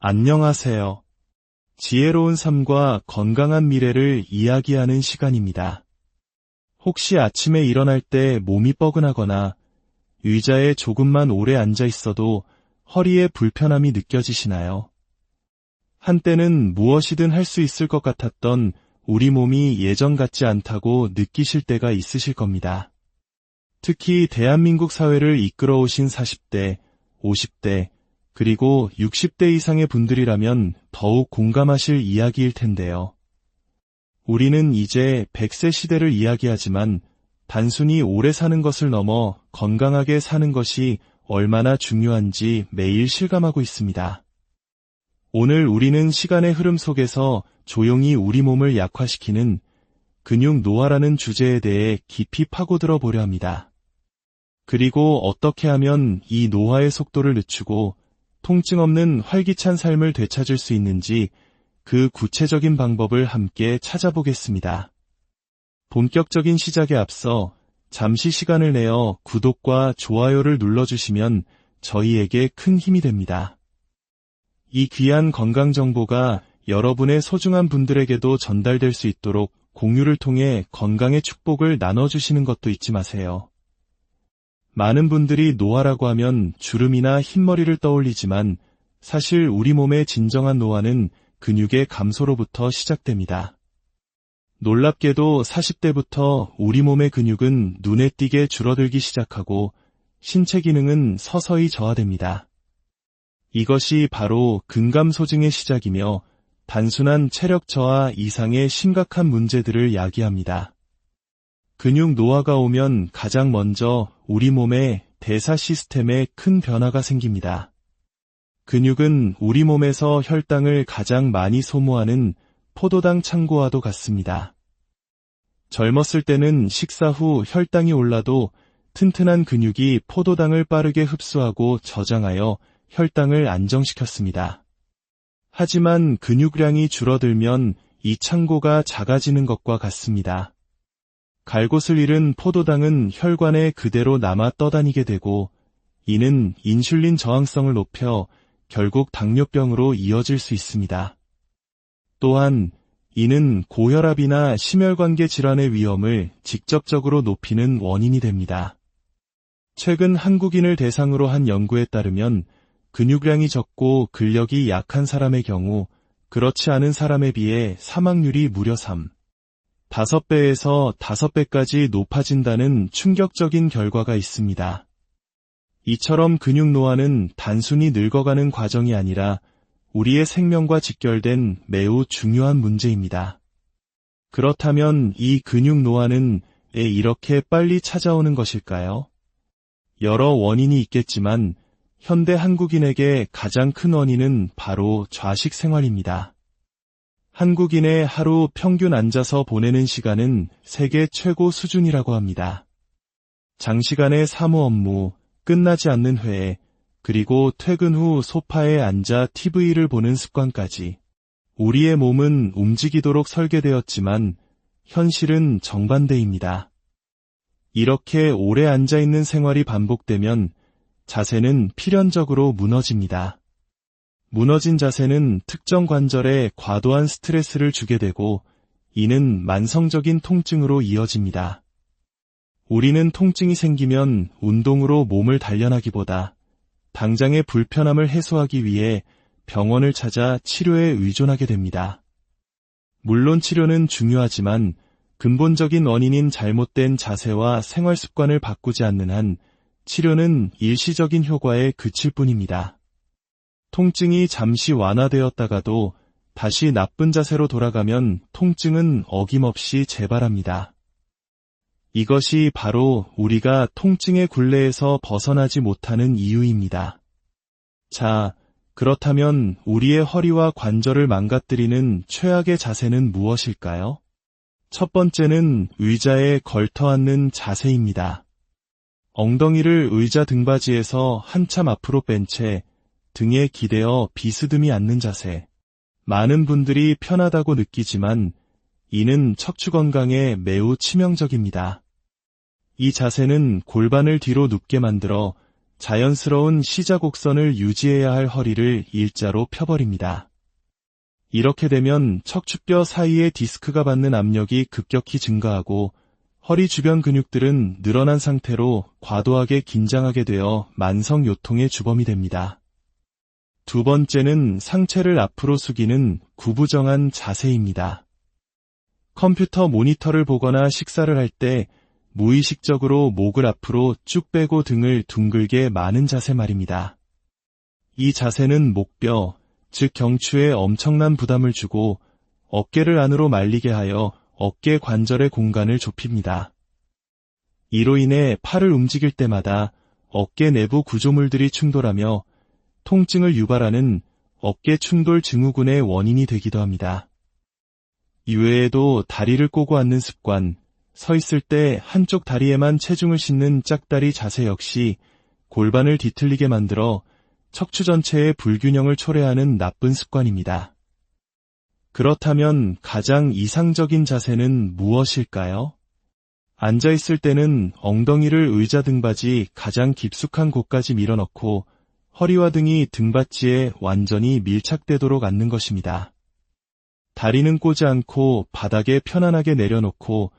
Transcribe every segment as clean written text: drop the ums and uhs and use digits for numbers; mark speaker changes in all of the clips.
Speaker 1: 안녕하세요. 지혜로운 삶과 건강한 미래를 이야기하는 시간입니다. 혹시 아침에 일어날 때 몸이 뻐근하거나 의자에 조금만 오래 앉아 있어도 허리에 불편함이 느껴지시나요? 한때는 무엇이든 할 수 있을 것 같았던 우리 몸이 예전 같지 않다고 느끼실 때가 있으실 겁니다. 특히 대한민국 사회를 이끌어오신 40대, 50대, 그리고 60대 이상의 분들이라면 더욱 공감하실 이야기일 텐데요. 우리는 이제 100세 시대를 이야기하지만 단순히 오래 사는 것을 넘어 건강하게 사는 것이 얼마나 중요한지 매일 실감하고 있습니다. 오늘 우리는 시간의 흐름 속에서 조용히 우리 몸을 약화시키는 근육 노화라는 주제에 대해 깊이 파고들어 보려 합니다. 그리고 어떻게 하면 이 노화의 속도를 늦추고 통증 없는 활기찬 삶을 되찾을 수 있는지 그 구체적인 방법을 함께 찾아보겠습니다. 본격적인 시작에 앞서 잠시 시간을 내어 구독과 좋아요를 눌러주시면 저희에게 큰 힘이 됩니다. 이 귀한 건강 정보가 여러분의 소중한 분들에게도 전달될 수 있도록 공유를 통해 건강의 축복을 나눠주시는 것도 잊지 마세요. 많은 분들이 노화라고 하면 주름이나 흰머리를 떠올리지만 사실 우리 몸의 진정한 노화는 근육의 감소로부터 시작됩니다. 놀랍게도 40대부터 우리 몸의 근육은 눈에 띄게 줄어들기 시작하고 신체 기능은 서서히 저하됩니다. 이것이 바로 근감소증의 시작이며 단순한 체력 저하 이상의 심각한 문제들을 야기합니다. 근육 노화가 오면 가장 먼저 우리 몸의 대사 시스템에 큰 변화가 생깁니다. 근육은 우리 몸에서 혈당을 가장 많이 소모하는 포도당 창고와도 같습니다. 젊었을 때는 식사 후 혈당이 올라도 튼튼한 근육이 포도당을 빠르게 흡수하고 저장하여 혈당을 안정시켰습니다. 하지만 근육량이 줄어들면 이 창고가 작아지는 것과 같습니다. 갈 곳을 잃은 포도당은 혈관에 그대로 남아 떠다니게 되고 이는 인슐린 저항성을 높여 결국 당뇨병으로 이어질 수 있습니다. 또한 이는 고혈압이나 심혈관계 질환의 위험을 직접적으로 높이는 원인이 됩니다. 최근 한국인을 대상으로 한 연구에 따르면 근육량이 적고 근력이 약한 사람의 경우 그렇지 않은 사람에 비해 사망률이 무려 5배에서 5배까지 높아진다는 충격적인 결과가 있습니다. 이처럼 근육 노화는 단순히 늙어가는 과정이 아니라 우리의 생명과 직결된 매우 중요한 문제입니다. 그렇다면 이 근육 노화는 왜 이렇게 빨리 찾아오는 것일까요? 여러 원인이 있겠지만 현대 한국인에게 가장 큰 원인은 바로 좌식 생활입니다. 한국인의 하루 평균 앉아서 보내는 시간은 세계 최고 수준이라고 합니다. 장시간의 사무 업무, 끝나지 않는 회의, 그리고 퇴근 후 소파에 앉아 TV를 보는 습관까지 우리의 몸은 움직이도록 설계되었지만 현실은 정반대입니다. 이렇게 오래 앉아있는 생활이 반복되면 자세는 필연적으로 무너집니다. 무너진 자세는 특정 관절에 과도한 스트레스를 주게 되고 이는 만성적인 통증으로 이어집니다. 우리는 통증이 생기면 운동으로 몸을 단련하기보다 당장의 불편함을 해소하기 위해 병원을 찾아 치료에 의존하게 됩니다. 물론 치료는 중요하지만 근본적인 원인인 잘못된 자세와 생활 습관을 바꾸지 않는 한 치료는 일시적인 효과에 그칠 뿐입니다. 통증이 잠시 완화되었다가도 다시 나쁜 자세로 돌아가면 통증은 어김없이 재발합니다. 이것이 바로 우리가 통증의 굴레에서 벗어나지 못하는 이유입니다. 자, 그렇다면 우리의 허리와 관절을 망가뜨리는 최악의 자세는 무엇일까요? 첫 번째는 의자에 걸터 앉는 자세입니다. 엉덩이를 의자 등받이에서 한참 앞으로 뺀 채 등에 기대어 비스듬히 앉는 자세. 많은 분들이 편하다고 느끼지만 이는 척추 건강에 매우 치명적입니다. 이 자세는 골반을 뒤로 눕게 만들어 자연스러운 시자곡선을 유지해야 할 허리를 일자로 펴버립니다. 이렇게 되면 척추뼈 사이에 디스크가 받는 압력이 급격히 증가하고 허리 주변 근육들은 늘어난 상태로 과도하게 긴장하게 되어 만성 요통의 주범이 됩니다. 두 번째는 상체를 앞으로 숙이는 구부정한 자세입니다. 컴퓨터 모니터를 보거나 식사를 할 때 무의식적으로 목을 앞으로 쭉 빼고 등을 둥글게 마는 자세 말입니다. 이 자세는 목뼈, 즉 경추에 엄청난 부담을 주고 어깨를 안으로 말리게 하여 어깨 관절의 공간을 좁힙니다. 이로 인해 팔을 움직일 때마다 어깨 내부 구조물들이 충돌하며 통증을 유발하는 어깨 충돌 증후군의 원인이 되기도 합니다. 이외에도 다리를 꼬고 앉는 습관, 서 있을 때 한쪽 다리에만 체중을 싣는 짝다리 자세 역시 골반을 뒤틀리게 만들어 척추 전체의 불균형을 초래하는 나쁜 습관입니다. 그렇다면 가장 이상적인 자세는 무엇일까요? 앉아있을 때는 엉덩이를 의자 등받이 가장 깊숙한 곳까지 밀어넣고 허리와 등이 등받지에 완전히 밀착되도록 앉는 것입니다. 다리는 꼬지 않고 바닥에 편안하게 내려놓고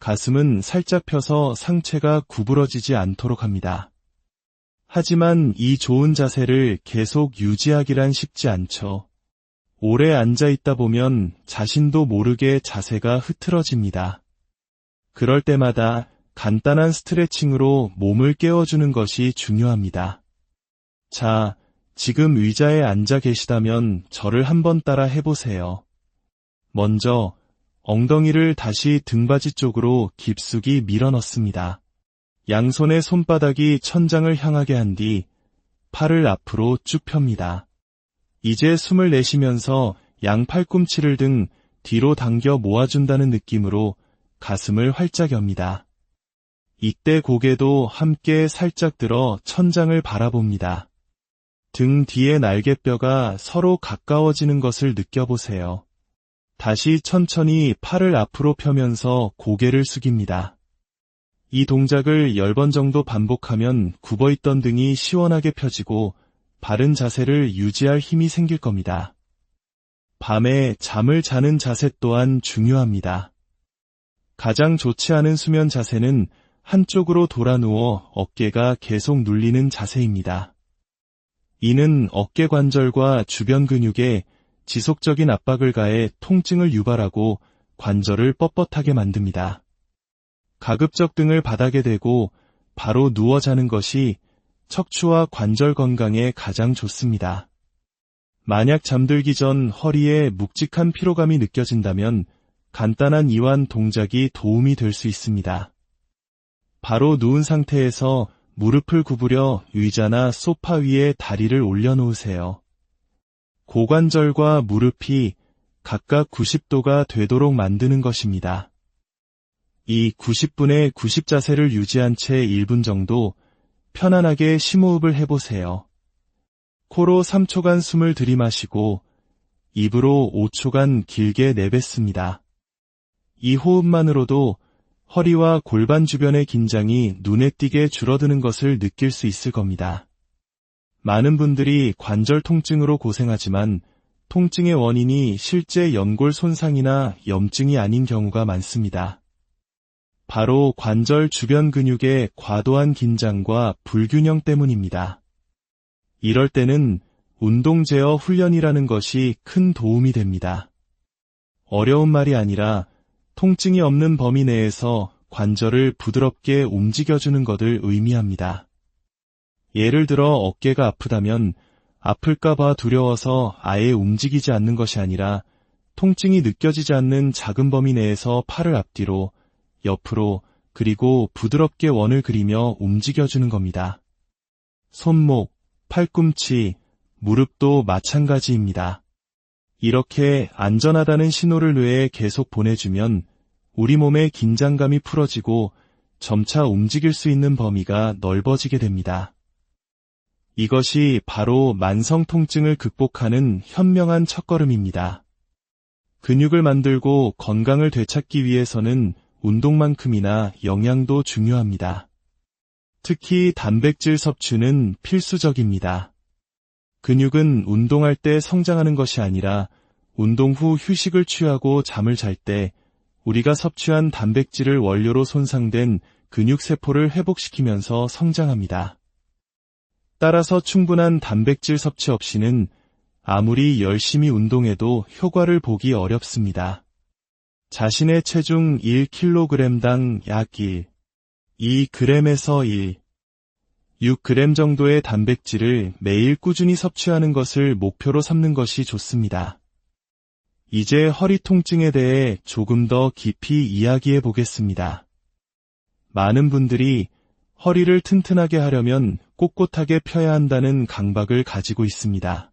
Speaker 1: 가슴은 살짝 펴서 상체가 구부러지지 않도록 합니다. 하지만 이 좋은 자세를 계속 유지하기란 쉽지 않죠. 오래 앉아있다 보면 자신도 모르게 자세가 흐트러집니다. 그럴 때마다 간단한 스트레칭으로 몸을 깨워주는 것이 중요합니다. 자, 지금 의자에 앉아 계시다면 저를 한번 따라 해보세요. 먼저 엉덩이를 다시 등받이 쪽으로 깊숙이 밀어넣습니다. 양손의 손바닥이 천장을 향하게 한 뒤 팔을 앞으로 쭉 펴니다. 이제 숨을 내쉬면서 양 팔꿈치를 등 뒤로 당겨 모아준다는 느낌으로 가슴을 활짝 엽니다. 이때 고개도 함께 살짝 들어 천장을 바라봅니다. 등 뒤의 날개뼈가 서로 가까워지는 것을 느껴보세요. 다시 천천히 팔을 앞으로 펴면서 고개를 숙입니다. 이 동작을 10번 정도 반복하면 굽어있던 등이 시원하게 펴지고 바른 자세를 유지할 힘이 생길 겁니다. 밤에 잠을 자는 자세 또한 중요합니다. 가장 좋지 않은 수면 자세는 한쪽으로 돌아 누워 어깨가 계속 눌리는 자세입니다. 이는 어깨 관절과 주변 근육에 지속적인 압박을 가해 통증을 유발하고 관절을 뻣뻣하게 만듭니다. 가급적 등을 바닥에 대고 바로 누워 자는 것이 척추와 관절 건강에 가장 좋습니다. 만약 잠들기 전 허리에 묵직한 피로감이 느껴진다면 간단한 이완 동작이 도움이 될 수 있습니다. 바로 누운 상태에서 무릎을 구부려 의자나 소파 위에 다리를 올려놓으세요. 고관절과 무릎이 각각 90도가 되도록 만드는 것입니다. 이 90분의 90 자세를 유지한 채 1분 정도 편안하게 심호흡을 해보세요. 코로 3초간 숨을 들이마시고 입으로 5초간 길게 내뱉습니다. 이 호흡만으로도 허리와 골반 주변의 긴장이 눈에 띄게 줄어드는 것을 느낄 수 있을 겁니다. 많은 분들이 관절 통증으로 고생하지만 통증의 원인이 실제 연골 손상이나 염증이 아닌 경우가 많습니다. 바로 관절 주변 근육의 과도한 긴장과 불균형 때문입니다. 이럴 때는 운동 제어 훈련이라는 것이 큰 도움이 됩니다. 어려운 말이 아니라 통증이 없는 범위 내에서 관절을 부드럽게 움직여주는 것을 의미합니다. 예를 들어 어깨가 아프다면 아플까봐 두려워서 아예 움직이지 않는 것이 아니라 통증이 느껴지지 않는 작은 범위 내에서 팔을 앞뒤로, 옆으로, 그리고 부드럽게 원을 그리며 움직여주는 겁니다. 손목, 팔꿈치, 무릎도 마찬가지입니다. 이렇게 안전하다는 신호를 뇌에 계속 보내주면 우리 몸의 긴장감이 풀어지고 점차 움직일 수 있는 범위가 넓어지게 됩니다. 이것이 바로 만성 통증을 극복하는 현명한 첫걸음입니다. 근육을 만들고 건강을 되찾기 위해서는 운동만큼이나 영양도 중요합니다. 특히 단백질 섭취는 필수적입니다. 근육은 운동할 때 성장하는 것이 아니라 운동 후 휴식을 취하고 잠을 잘 때 우리가 섭취한 단백질을 원료로 손상된 근육세포를 회복시키면서 성장합니다. 따라서 충분한 단백질 섭취 없이는 아무리 열심히 운동해도 효과를 보기 어렵습니다. 자신의 체중 1kg당 약 2g에서 6g 정도의 단백질을 매일 꾸준히 섭취하는 것을 목표로 삼는 것이 좋습니다. 이제 허리 통증에 대해 조금 더 깊이 이야기해 보겠습니다. 많은 분들이 허리를 튼튼하게 하려면 꼿꼿하게 펴야 한다는 강박을 가지고 있습니다.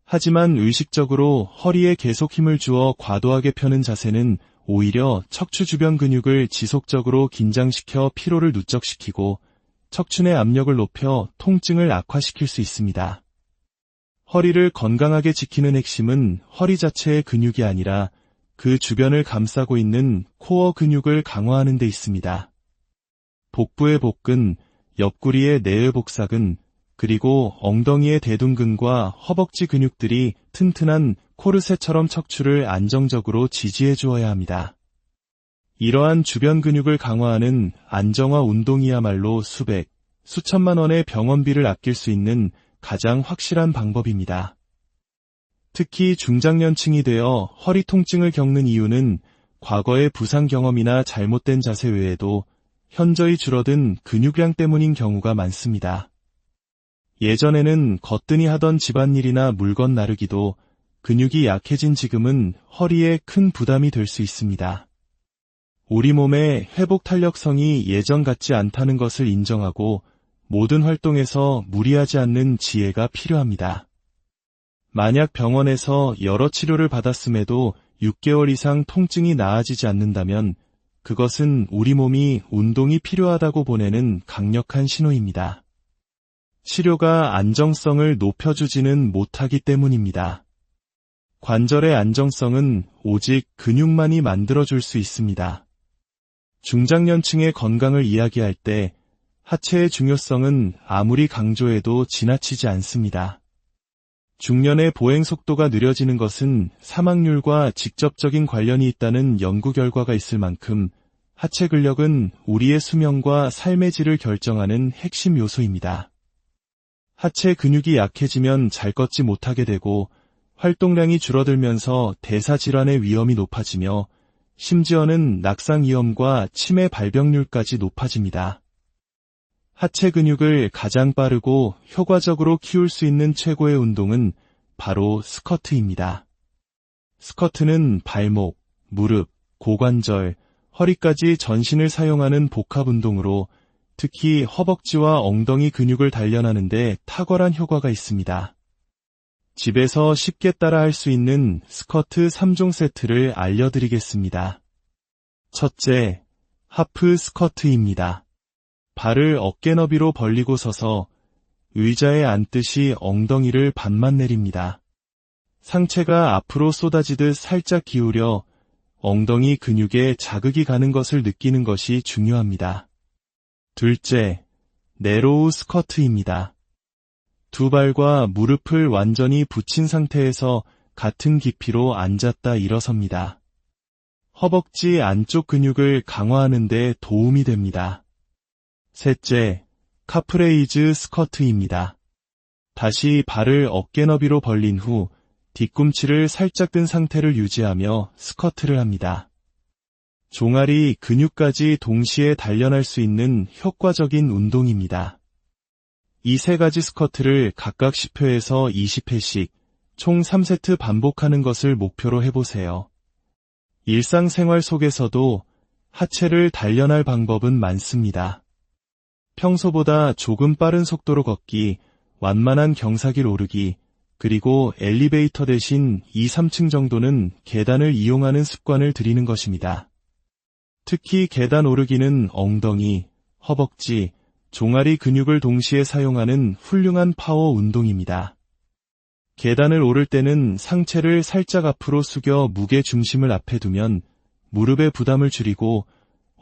Speaker 1: 하지만 의식적으로 허리에 계속 힘을 주어 과도하게 펴는 자세는 오히려 척추 주변 근육을 지속적으로 긴장시켜 피로를 누적시키고 척추내 압력을 높여 통증을 악화시킬 수 있습니다. 허리를 건강하게 지키는 핵심은 허리 자체의 근육이 아니라 그 주변을 감싸고 있는 코어 근육을 강화하는 데 있습니다. 복부의 복근, 옆구리의 내의 복사근, 그리고 엉덩이의 대둔근과 허벅지 근육들이 튼튼한 코르셋처럼 척추를 안정적으로 지지해 주어야 합니다. 이러한 주변 근육을 강화하는 안정화 운동이야말로 수백, 수천만 원의 병원비를 아낄 수 있는 가장 확실한 방법입니다. 특히 중장년층이 되어 허리 통증을 겪는 이유는 과거의 부상 경험이나 잘못된 자세 외에도 현저히 줄어든 근육량 때문인 경우가 많습니다. 예전에는 거뜬히 하던 집안일이나 물건 나르기도 근육이 약해진 지금은 허리에 큰 부담이 될 수 있습니다. 우리 몸의 회복 탄력성이 예전 같지 않다는 것을 인정하고 모든 활동에서 무리하지 않는 지혜가 필요합니다. 만약 병원에서 여러 치료를 받았음에도 6개월 이상 통증이 나아지지 않는다면 그것은 우리 몸이 운동이 필요하다고 보내는 강력한 신호입니다. 치료가 안정성을 높여주지는 못하기 때문입니다. 관절의 안정성은 오직 근육만이 만들어줄 수 있습니다. 중장년층의 건강을 이야기할 때 하체의 중요성은 아무리 강조해도 지나치지 않습니다. 중년의 보행 속도가 느려지는 것은 사망률과 직접적인 관련이 있다는 연구 결과가 있을 만큼 하체 근력은 우리의 수명과 삶의 질을 결정하는 핵심 요소입니다. 하체 근육이 약해지면 잘 걷지 못하게 되고 활동량이 줄어들면서 대사질환의 위험이 높아지며 심지어는 낙상 위험과 치매 발병률까지 높아집니다. 하체 근육을 가장 빠르고 효과적으로 키울 수 있는 최고의 운동은 바로 스쿼트입니다. 스쿼트는 발목, 무릎, 고관절, 허리까지 전신을 사용하는 복합 운동으로 특히 허벅지와 엉덩이 근육을 단련하는 데 탁월한 효과가 있습니다. 집에서 쉽게 따라할 수 있는 스쿼트 3종 세트를 알려드리겠습니다. 첫째, 하프 스쿼트입니다. 발을 어깨 너비로 벌리고 서서 의자에 앉듯이 엉덩이를 반만 내립니다. 상체가 앞으로 쏟아지듯 살짝 기울여 엉덩이 근육에 자극이 가는 것을 느끼는 것이 중요합니다. 둘째, 네로우 스쿼트입니다. 두 발과 무릎을 완전히 붙인 상태에서 같은 깊이로 앉았다 일어섭니다. 허벅지 안쪽 근육을 강화하는 데 도움이 됩니다. 셋째, 카프레이즈 스쿼트입니다. 다시 발을 어깨 너비로 벌린 후 뒤꿈치를 살짝 든 상태를 유지하며 스쿼트를 합니다. 종아리 근육까지 동시에 단련할 수 있는 효과적인 운동입니다. 이 세 가지 스쿼트를 각각 10회에서 20회씩 총 3세트 반복하는 것을 목표로 해보세요. 일상생활 속에서도 하체를 단련할 방법은 많습니다. 평소보다 조금 빠른 속도로 걷기, 완만한 경사길 오르기, 그리고 엘리베이터 대신 2, 3층 정도는 계단을 이용하는 습관을 들이는 것입니다. 특히 계단 오르기는 엉덩이, 허벅지, 종아리 근육을 동시에 사용하는 훌륭한 파워 운동입니다. 계단을 오를 때는 상체를 살짝 앞으로 숙여 무게 중심을 앞에 두면 무릎의 부담을 줄이고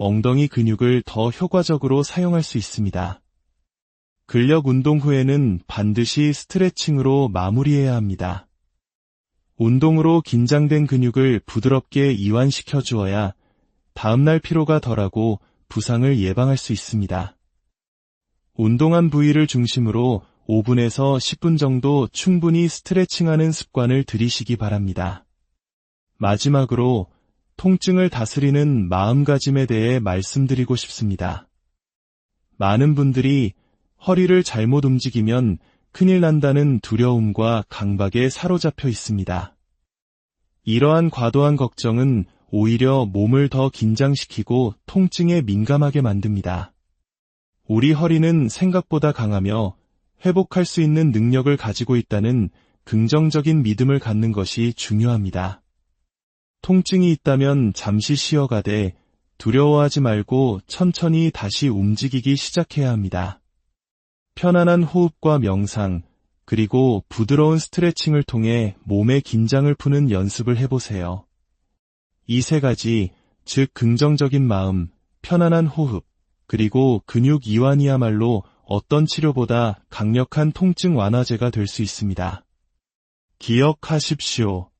Speaker 1: 엉덩이 근육을 더 효과적으로 사용할 수 있습니다. 근력 운동 후에는 반드시 스트레칭으로 마무리해야 합니다. 운동으로 긴장된 근육을 부드럽게 이완시켜 주어야 다음날 피로가 덜하고 부상을 예방할 수 있습니다. 운동한 부위를 중심으로 5분에서 10분 정도 충분히 스트레칭하는 습관을 들이시기 바랍니다. 마지막으로 통증을 다스리는 마음가짐에 대해 말씀드리고 싶습니다. 많은 분들이 허리를 잘못 움직이면 큰일 난다는 두려움과 강박에 사로잡혀 있습니다. 이러한 과도한 걱정은 오히려 몸을 더 긴장시키고 통증에 민감하게 만듭니다. 우리 허리는 생각보다 강하며 회복할 수 있는 능력을 가지고 있다는 긍정적인 믿음을 갖는 것이 중요합니다. 통증이 있다면 잠시 쉬어가되 두려워하지 말고 천천히 다시 움직이기 시작해야 합니다. 편안한 호흡과 명상, 그리고 부드러운 스트레칭을 통해 몸의 긴장을 푸는 연습을 해보세요. 이 세 가지, 즉 긍정적인 마음, 편안한 호흡, 그리고 근육 이완이야말로 어떤 치료보다 강력한 통증 완화제가 될 수 있습니다. 기억하십시오.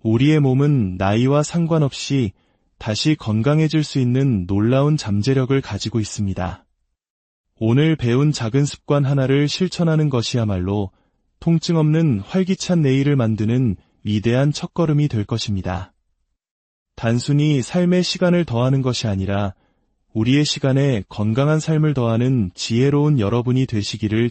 Speaker 1: 우리의 몸은 나이와 상관없이 다시 건강해질 수 있는 놀라운 잠재력을 가지고 있습니다. 오늘 배운 작은 습관 하나를 실천하는 것이야말로 통증 없는 활기찬 내일을 만드는 위대한 첫걸음이 될 것입니다. 단순히 삶의 시간을 더하는 것이 아니라 우리의 시간에 건강한 삶을 더하는 지혜로운 여러분이 되시기를